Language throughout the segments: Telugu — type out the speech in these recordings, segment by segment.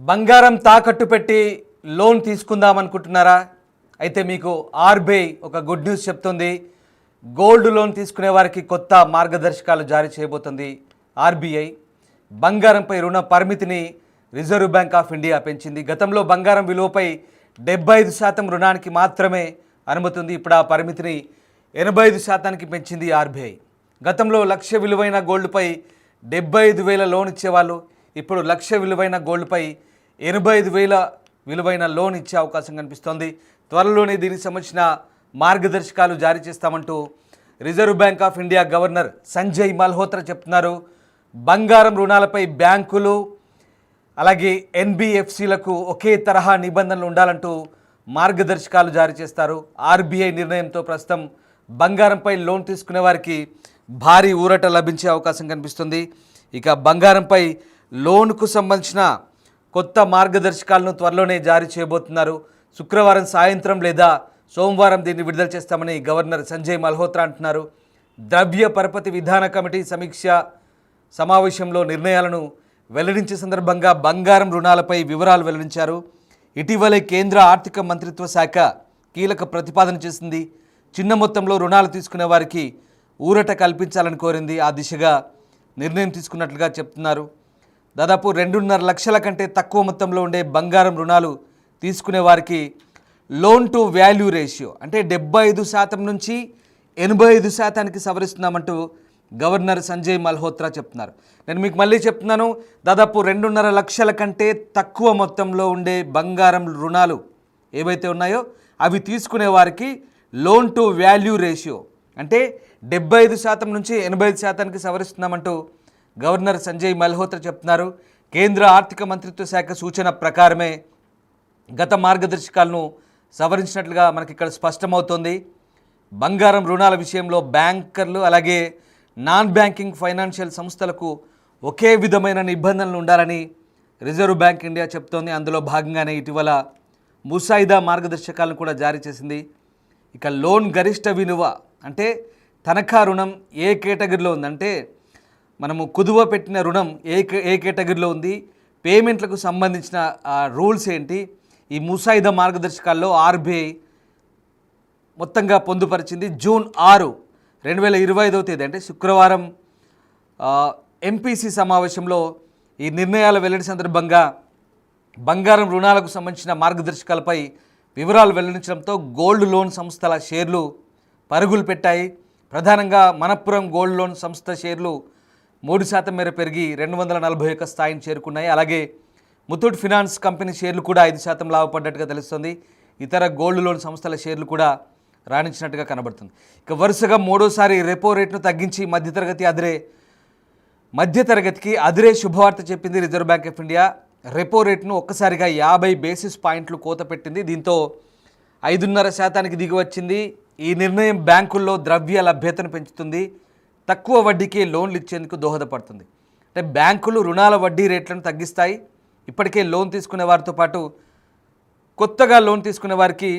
బంగారం తాకట్టు పెట్టి లోన్ తీసుకుందాం అనుకుంటున్నారా? అయితే మీకు ఆర్బీఐ ఒక గుడ్ న్యూస్ చెప్తుంది. గోల్డ్ లోన్ తీసుకునే వారికి కొత్త మార్గదర్శకాలు జారీ చేయబోతుంది. ఆర్బీఐ బంగారంపై రుణ పరిమితిని రిజర్వ్ బ్యాంక్ ఆఫ్ ఇండియా పెంచింది. గతంలో బంగారం విలువపై 75% రుణానికి మాత్రమే అనుమతి ఉంది. ఇప్పుడు ఆ పరిమితిని 85%కి పెంచింది ఆర్బీఐ. గతంలో 1,00,000 విలువైన గోల్డ్పై 75,000 లోన్ ఇచ్చేవాళ్ళు. ఇప్పుడు 1,00,000 విలువైన గోల్డ్పై 85,000 విలువైన లోన్ ఇచ్చే అవకాశం కనిపిస్తోంది. త్వరలోనే దీనికి సంబంధించిన మార్గదర్శకాలు జారీ చేస్తామంటూ reserve bank of India governor Sanjay Malhotra చెప్తున్నారు. బంగారం రుణాలపై బ్యాంకులు అలాగే ఎన్బిఎఫ్సిలకు ఒకే తరహా నిబంధనలు ఉండాలంటూ మార్గదర్శకాలు జారీ చేస్తారు. ఆర్బీఐ నిర్ణయంతో ప్రస్తుతం బంగారంపై లోన్ తీసుకునే వారికి భారీ ఊరట లభించే అవకాశం కనిపిస్తుంది. ఇక బంగారంపై లోన్కు సంబంధించిన కొత్త మార్గదర్శకాలను త్వరలోనే జారీ చేయబోతున్నారు. శుక్రవారం సాయంత్రం లేదా సోమవారం దీన్ని విడుదల చేస్తామని గవర్నర్ సంజయ్ మల్హోత్రా అంటున్నారు. ద్రవ్య పరపతి విధాన కమిటీ సమీక్ష సమావేశంలో నిర్ణయాలను వెల్లడించే సందర్భంగా బంగారం రుణాలపై వివరాలు వెల్లడించారు. ఇటీవలే కేంద్ర ఆర్థిక మంత్రిత్వ శాఖ కీలక ప్రతిపాదన చేసింది. చిన్న మొత్తంలో రుణాలు తీసుకునే వారికి ఊరట కల్పించాలని కోరింది. ఆ దిశగా నిర్ణయం తీసుకున్నట్లుగా చెప్తున్నారు. దాదాపు 2.5 లక్షల కంటే తక్కువ మొత్తంలో ఉండే బంగారం రుణాలు తీసుకునే వారికి లోన్ టు వాల్యూ రేషియో అంటే 75% నుంచి 85%కి సవరిస్తున్నామంటూ గవర్నర్ సంజయ్ మల్హోత్రా చెప్తున్నారు. నేను మీకు మళ్ళీ చెప్తున్నాను, దాదాపు 2.5 లక్షల కంటే తక్కువ మొత్తంలో ఉండే బంగారం రుణాలు ఏవైతే ఉన్నాయో అవి తీసుకునే వారికి లోన్ టు వాల్యూ రేషియో అంటే 75% నుంచి 85%కి సవరిస్తున్నామంటూ గవర్నర్ సంజయ్ మల్హోత్రా చెప్తున్నారు. కేంద్ర ఆర్థిక మంత్రిత్వ శాఖ సూచన ప్రకారమే గత మార్గదర్శకాలను సవరించినట్లుగా మనకి ఇక్కడ స్పష్టమవుతోంది. బంగారం రుణాల విషయంలో బ్యాంకర్లు అలాగే నాన్ బ్యాంకింగ్ ఫైనాన్షియల్ సంస్థలకు ఒకే విధమైన నిబంధనలు ఉండాలని రిజర్వ్ బ్యాంక్ ఇండియా చెప్తోంది. అందులో భాగంగానే ఇటీవల ముసాయిదా మార్గదర్శకాలను కూడా జారీ చేసింది. ఇక లోన్ గరిష్ట విలువ అంటే తనఖా రుణం ఏ కేటగిరీలో ఉందంటే మనము కుదువ పెట్టిన రుణం ఏ కేటగిరీలో ఉంది, పేమెంట్లకు సంబంధించిన రూల్స్ ఏంటి, ఈ ముసాయిదా మార్గదర్శకాల్లో ఆర్బీఐ మొత్తంగా పొందుపరిచింది. జూన్ 6, 2025 అంటే శుక్రవారం ఎంపీసీ సమావేశంలో ఈ నిర్ణయాల వెల్లడి సందర్భంగా బంగారం రుణాలకు సంబంధించిన మార్గదర్శకాలపై వివరాలు వెల్లడించడంతో గోల్డ్ లోన్ సంస్థల షేర్లు పరుగులు పెట్టాయి. ప్రధానంగా మనప్పురం గోల్డ్ లోన్ సంస్థ షేర్లు 3% మేర పెరిగి 241 స్థాయిని చేరుకున్నాయి. అలాగే ముతూట్ ఫినాన్స్ కంపెనీ షేర్లు కూడా 5% లాభపడ్డట్టుగా తెలుస్తుంది. ఇతర గోల్డ్ లోన్ సంస్థల షేర్లు కూడా రాణించినట్టుగా కనబడుతుంది. ఇక వరుసగా మూడోసారి రెపో రేట్ను తగ్గించి మధ్యతరగతికి అదిరే శుభవార్త చెప్పింది reserve bank of India. Repo రేట్ను ఒక్కసారిగా 50 బేసిస్ పాయింట్లు కోత పెట్టింది. దీంతో 5.5%కి దిగి వచ్చింది. ఈ నిర్ణయం బ్యాంకుల్లో ద్రవ్య లభ్యతను పెంచుతుంది, తక్కువ వడ్డీకే లోన్లు ఇచ్చేందుకు దోహదపడుతుంది. అంటే బ్యాంకులు రుణాల వడ్డీ రేట్లను తగ్గిస్తాయి. ఇప్పటికే లోన్ తీసుకునే వారితో పాటు కొత్తగా లోన్ తీసుకునే వారికి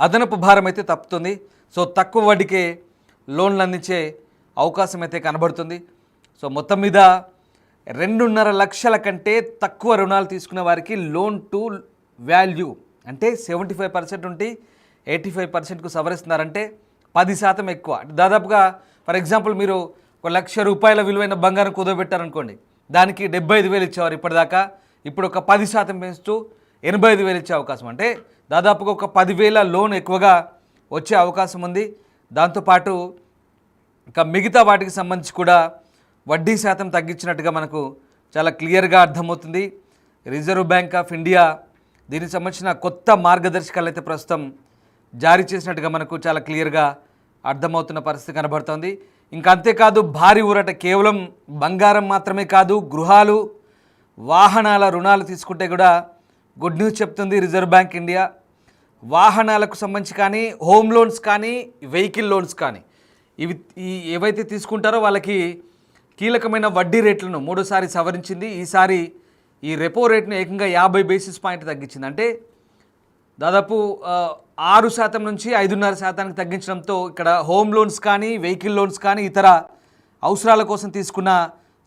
అదనపు భారం అయితే తప్పుతుంది. సో తక్కువ వడ్డీకే లోన్లు అందించే అవకాశం అయితే కనబడుతుంది. సో మొత్తం మీద 2.5 లక్షల కంటే తక్కువ రుణాలు తీసుకునే వారికి లోన్ టు వాల్యూ అంటే 75% ఉంటే 85%కు సవరిస్తున్నారంటే 10% ఎక్కువ. దాదాపుగా ఫర్ ఎగ్జాంపుల్ మీరు 1,00,000 రూపాయల విలువైన బంగారం కుదవబెట్టారనుకోండి, దానికి 75,000 ఇచ్చేవారు ఇప్పటిదాకా. ఇప్పుడు ఒక 10% పెంచుతూ 85,000 ఇచ్చే అవకాశం, అంటే దాదాపుగా ఒక 10,000 లోన్ ఎక్కువగా వచ్చే అవకాశం ఉంది. దాంతోపాటు ఇక మిగతా వాటికి సంబంధించి కూడా వడ్డీ శాతం తగ్గించినట్టుగా మనకు చాలా క్లియర్గా అర్థమవుతుంది. రిజర్వ్ బ్యాంక్ ఆఫ్ ఇండియా దీనికి సంబంధించిన కొత్త మార్గదర్శకాలు అయితే ప్రస్తుతం జారీ చేసినట్టుగా మనకు చాలా క్లియర్గా అర్థమవుతున్న పరిస్థితి కనబడుతోంది. ఇంకా అంతేకాదు భారీ ఊరట కేవలం బంగారం మాత్రమే కాదు, గృహాలు వాహనాల రుణాలు తీసుకుంటే కూడా గుడ్ న్యూస్ చెప్తుంది రిజర్వ్ బ్యాంక్ ఇండియా. వాహనాలకు సంబంధించి కానీ, హోమ్ లోన్స్ కానీ, వెహికల్ లోన్స్ కానీ ఏవైతే తీసుకుంటారో వాళ్ళకి కీలకమైన వడ్డీ రేట్లను 3సారి సవరించింది. ఈసారి ఈ రెపో రేట్ను ఏకంగా 50 బేసిస్ పాయింట్ తగ్గించింది. అంటే దాదాపు 6% నుంచి 5.5%కి తగ్గించడంతో ఇక్కడ హోమ్ లోన్స్ కానీ, వెహికల్ లోన్స్ కానీ, ఇతర అవసరాల కోసం తీసుకున్న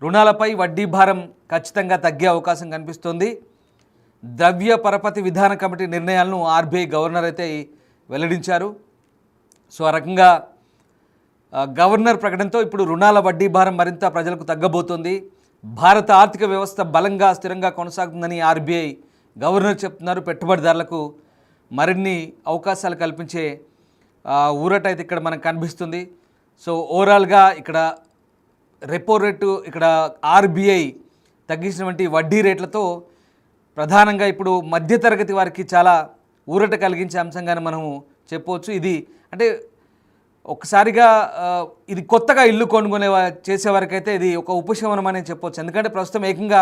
రుణాలపై వడ్డీ భారం ఖచ్చితంగా తగ్గే అవకాశం కనిపిస్తోంది. ద్రవ్య పరపతి విధాన కమిటీ నిర్ణయాలను ఆర్బీఐ గవర్నర్ అయితే వెల్లడించారు. సో ఆ రకంగా గవర్నర్ ప్రకటనతో ఇప్పుడు రుణాల వడ్డీ భారం మరింత ప్రజలకు తగ్గబోతోంది. భారత ఆర్థిక వ్యవస్థ బలంగా స్థిరంగా కొనసాగుతుందని ఆర్బీఐ గవర్నర్ చెప్తున్నారు. పెట్టుబడిదారులకు మరిన్ని అవకాశాలు కల్పించే ఊరట అయితే ఇక్కడ మనకు కనిపిస్తుంది. సో ఓవరాల్గా ఇక్కడ రెపో రేటు, ఇక్కడ ఆర్బీఐ తగ్గించినటువంటి వడ్డీ రేట్లతో ప్రధానంగా ఇప్పుడు మధ్యతరగతి వారికి చాలా ఊరట కలిగించే అంశంగానే మనము చెప్పవచ్చు. ఇది అంటే ఒకసారిగా ఇది కొత్తగా ఇల్లు కొనుక్కునే చేసేవారికైతే ఇది ఒక ఉపశమనం అనేది చెప్పవచ్చు. ఎందుకంటే ప్రస్తుతం ఏకంగా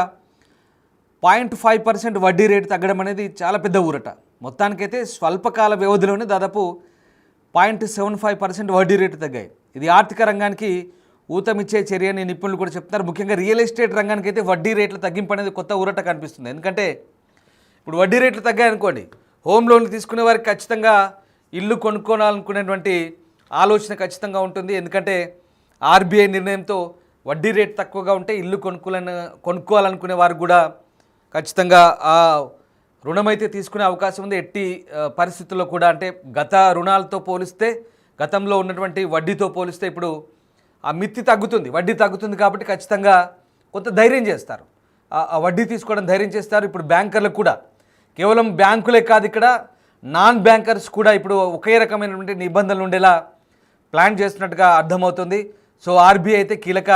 0.5% వడ్డీ రేటు తగ్గడం అనేది చాలా పెద్ద ఊరట. మొత్తానికైతే స్వల్పకాల వ్యవధిలోనే దాదాపు 0.75% వడ్డీ రేటు తగ్గాయి. ఇది ఆర్థిక రంగానికి ఊతమిచ్చే చర్య అని నిపుణులు కూడా చెప్తున్నారు. ముఖ్యంగా రియల్ ఎస్టేట్ రంగానికి అయితే వడ్డీ రేట్ల తగ్గింపు అనేది కొత్త ఊరట కనిపిస్తుంది. ఎందుకంటే ఇప్పుడు వడ్డీ రేట్లు తగ్గాయనుకోండి, హోమ్ లోన్లు తీసుకునే వారికి ఖచ్చితంగా ఇల్లు కొనుక్కోవాలనుకునేటువంటి ఆలోచన ఖచ్చితంగా ఉంటుంది. ఎందుకంటే ఆర్బీఐ నిర్ణయంతో వడ్డీ రేటు తక్కువగా ఉంటే ఇల్లు కొనుక్కోవాలనుకునే వారికి కూడా ఖచ్చితంగా ఆ రుణం అయితే తీసుకునే అవకాశం ఉంది. ఎట్టి పరిస్థితుల్లో కూడా అంటే గత రుణాలతో పోలిస్తే, గతంలో ఉన్నటువంటి వడ్డీతో పోలిస్తే ఇప్పుడు ఆ మిత్తి తగ్గుతుంది, వడ్డీ తగ్గుతుంది. కాబట్టి ఖచ్చితంగా కొంత ధైర్యం చేస్తారు, ఆ వడ్డీ తీసుకోవడం ధైర్యం చేస్తారు. ఇప్పుడు బ్యాంకర్లకు కూడా, కేవలం బ్యాంకులే కాదు, ఇక్కడ నాన్ బ్యాంకర్స్ కూడా ఇప్పుడు ఒకే రకమైనటువంటి నిబంధనలు ఉండేలా ప్లాన్ చేస్తున్నట్టుగా అర్థమవుతుంది. సో ఆర్బీఐ అయితే కీలక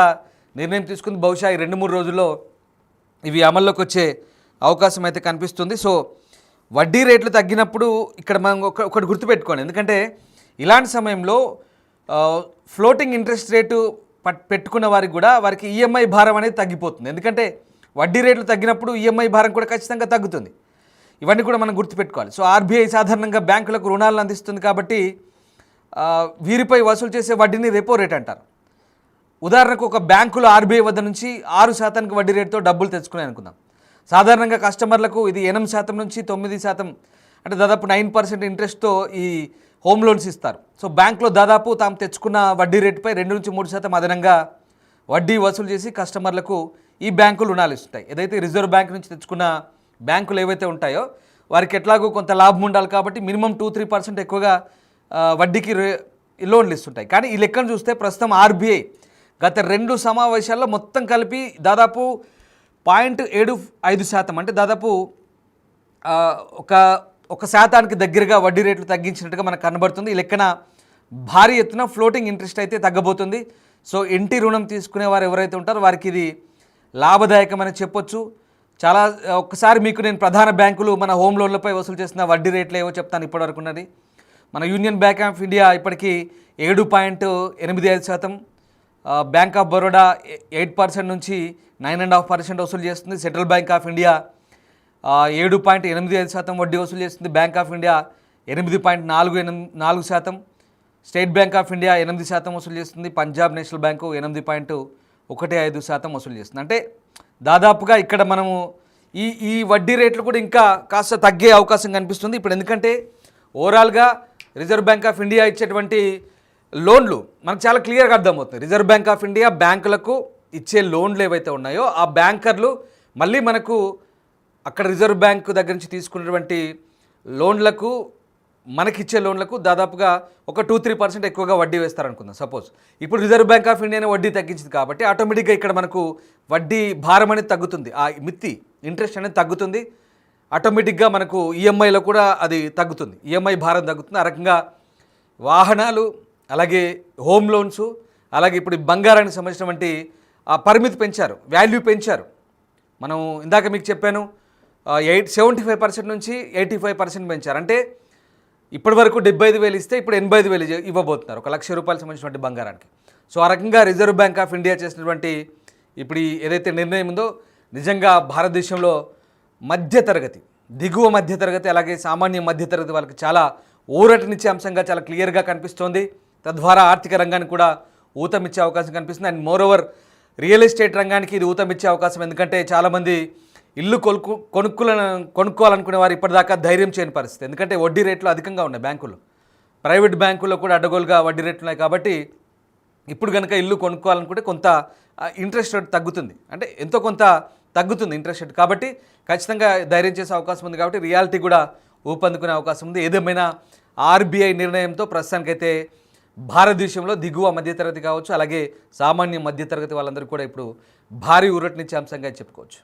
నిర్ణయం తీసుకుంది. బహుశా ఈ 2-3 రోజుల్లో ఇవి అమల్లోకి వచ్చే అవకాశం అయితే కనిపిస్తుంది. సో వడ్డీ రేట్లు తగ్గినప్పుడు ఇక్కడ మనం ఒకటి గుర్తుపెట్టుకోండి. ఎందుకంటే ఇలాంటి సమయంలో ఫ్లోటింగ్ ఇంట్రెస్ట్ రేటు పెట్టుకున్న వారికి కూడా వారికి ఈఎంఐ భారం అనేది తగ్గిపోతుంది. ఎందుకంటే వడ్డీ రేట్లు తగ్గినప్పుడు ఈఎంఐ భారం కూడా ఖచ్చితంగా తగ్గుతుంది. ఇవన్నీ కూడా మనం గుర్తుపెట్టుకోవాలి. సో ఆర్బీఐ సాధారణంగా బ్యాంకులకు రుణాలను అందిస్తుంది కాబట్టి వీరిపై వసూలు చేసే వడ్డీని రెపో రేట్ అంటారు. ఉదాహరణకు ఒక బ్యాంకులో ఆర్బీఐ వద్ద నుంచి 6% వడ్డీ రేటుతో డబ్బులు తెచ్చుకుని అనుకుందాం. సాధారణంగా కస్టమర్లకు ఇది 8% నుంచి 9%, అంటే దాదాపు 9% ఇంట్రెస్ట్తో ఈ హోమ్ లోన్స్ ఇస్తారు. సో బ్యాంకులో దాదాపు తాము తెచ్చుకున్న వడ్డీ రేటుపై 2-3% అదనంగా వడ్డీ వసూలు చేసి కస్టమర్లకు ఈ బ్యాంకులు రుణాలు ఇస్తాయి. ఏదైతే రిజర్వ్ బ్యాంక్ నుంచి తెచ్చుకున్న బ్యాంకులు ఏవైతే ఉంటాయో వారికి ఎట్లాగో కొంత లాభం ఉండాలి కాబట్టి మినిమం 2-3% ఎక్కువగా వడ్డీకి లోన్లు ఇస్తుంటాయి. కానీ ఈ లెక్కను చూస్తే ప్రస్తుతం ఆర్బీఐ గత 2 సమావేశాల్లో మొత్తం కలిపి దాదాపు 0.75%, అంటే దాదాపు ఒక శాతానికి దగ్గరగా వడ్డీ రేట్లు తగ్గించినట్టుగా మనకు కనబడుతుంది. ఈ లెక్కన భారీ ఎత్తున ఫ్లోటింగ్ ఇంట్రెస్ట్ అయితే తగ్గబోతుంది. సో ఇంటి రుణం తీసుకునే వారు ఎవరైతే ఉంటారో వారికి ఇది లాభదాయకమని చెప్పొచ్చు. చాలా ఒక్కసారి మీకు నేను ప్రధాన బ్యాంకులు మన హోమ్ లోన్లపై వసూలు చేసిన వడ్డీ రేట్లు ఏవో చెప్తాను. ఇప్పటివరకు ఉన్నది మన యూనియన్ బ్యాంక్ ఆఫ్ ఇండియా ఇప్పటికీ 7.85%, బ్యాంక్ ఆఫ్ బరోడా 8% నుంచి 9.5% వసూలు చేస్తుంది. సెంట్రల్ బ్యాంక్ ఆఫ్ ఇండియా 7.85% వడ్డీ వసూలు చేస్తుంది. Bank of India 8.44%, state bank of India 8% వసూలు చేస్తుంది. పంజాబ్ నేషనల్ బ్యాంకు 8.15% వసూలు చేస్తుంది. అంటే దాదాపుగా ఇక్కడ మనము ఈ వడ్డీ రేట్లు కూడా ఇంకా కాస్త తగ్గే అవకాశం కనిపిస్తుంది ఇప్పుడు. ఎందుకంటే ఓవరాల్గా రిజర్వ్ బ్యాంక్ ఆఫ్ ఇండియా ఇచ్చేటువంటి లోన్లు మనకు చాలా క్లియర్గా అర్థమవుతుంది. రిజర్వ్ బ్యాంక్ ఆఫ్ ఇండియా బ్యాంకులకు ఇచ్చే లోన్లు ఏవైతే ఉన్నాయో ఆ బ్యాంకర్లు మళ్ళీ మనకు అక్కడ రిజర్వ్ బ్యాంక్ దగ్గర నుంచి తీసుకున్నటువంటి లోన్లకు, మనకిచ్చే లోన్లకు దాదాపుగా ఒక 2-3% ఎక్కువగా వడ్డీ వేస్తారనుకుందాం సపోజ్. ఇప్పుడు రిజర్వ్ బ్యాంక్ ఆఫ్ ఇండియానే వడ్డీ తగ్గించింది కాబట్టి ఆటోమేటిక్గా ఇక్కడ మనకు వడ్డీ భారం అనేది తగ్గుతుంది, ఆ మిత్తి ఇంట్రెస్ట్ అనేది తగ్గుతుంది. ఆటోమేటిక్గా మనకు ఈఎంఐలో కూడా అది తగ్గుతుంది, ఈఎంఐ భారం తగ్గుతుంది. ఆ రకంగా వాహనాలు, అలాగే హోమ్ లోన్స్, అలాగే ఇప్పుడు బంగారానికి సంబంధించినటువంటి ఆ పరిమితి పెంచారు, వాల్యూ పెంచారు. మనం ఇందాక మీకు చెప్పాను 75% నుంచి 85% పెంచారు. అంటే ఇప్పటి వరకు 75,000 ఇస్తే ఇప్పుడు 85,000 ఇవ్వబోతున్నారు ₹1,00,000 సంబంధించినటువంటి బంగారానికి. సో ఆ రకంగా రిజర్వ్ బ్యాంక్ ఆఫ్ ఇండియా చేసినటువంటి ఇప్పుడు ఏదైతే నిర్ణయం ఉందో నిజంగా భారతదేశంలో మధ్యతరగతి, దిగువ మధ్యతరగతి, అలాగే సామాన్య మధ్యతరగతి వాళ్ళకి చాలా ఊరటనిచ్చే అంశంగా చాలా క్లియర్గా కనిపిస్తోంది. తద్వారా ఆర్థిక రంగానికి కూడా ఊతమిచ్చే అవకాశం కనిపిస్తుంది. అండ్ మోరోవర్ రియల్ ఎస్టేట్ రంగానికి ఇది ఊతమిచ్చే అవకాశం. ఎందుకంటే చాలామంది ఇల్లు కొనుక్కోవాలనుకునే వారు ఇప్పటిదాకా ధైర్యం చేయని పరిస్థితి. ఎందుకంటే వడ్డీ రేట్లు అధికంగా ఉన్నాయి బ్యాంకుల్లో, ప్రైవేట్ బ్యాంకుల్లో కూడా అడ్డగోలుగా వడ్డీ రేట్లు ఉన్నాయి. కాబట్టి ఇప్పుడు కనుక ఇల్లు కొనుక్కోవాలనుకుంటే కొంత ఇంట్రెస్ట్ రేట్ తగ్గుతుంది, అంటే ఎంతో కొంత తగ్గుతుంది ఇంట్రెస్ట్ రేట్. కాబట్టి ఖచ్చితంగా ధైర్యం చేసే అవకాశం ఉంది. కాబట్టి రియాలిటీ కూడా ఊపందుకునే అవకాశం ఉంది. ఏదేమైనా ఆర్బీఐ నిర్ణయంతో ప్రస్తుతానికైతే భారతదేశంలో దిగువ మధ్యతరగతి కావచ్చు, అలాగే సామాన్య మధ్యతరగతి వాళ్ళందరూ కూడా ఇప్పుడు భారీ ఊరటనిచ్చే అంశంగా చెప్పుకోవచ్చు.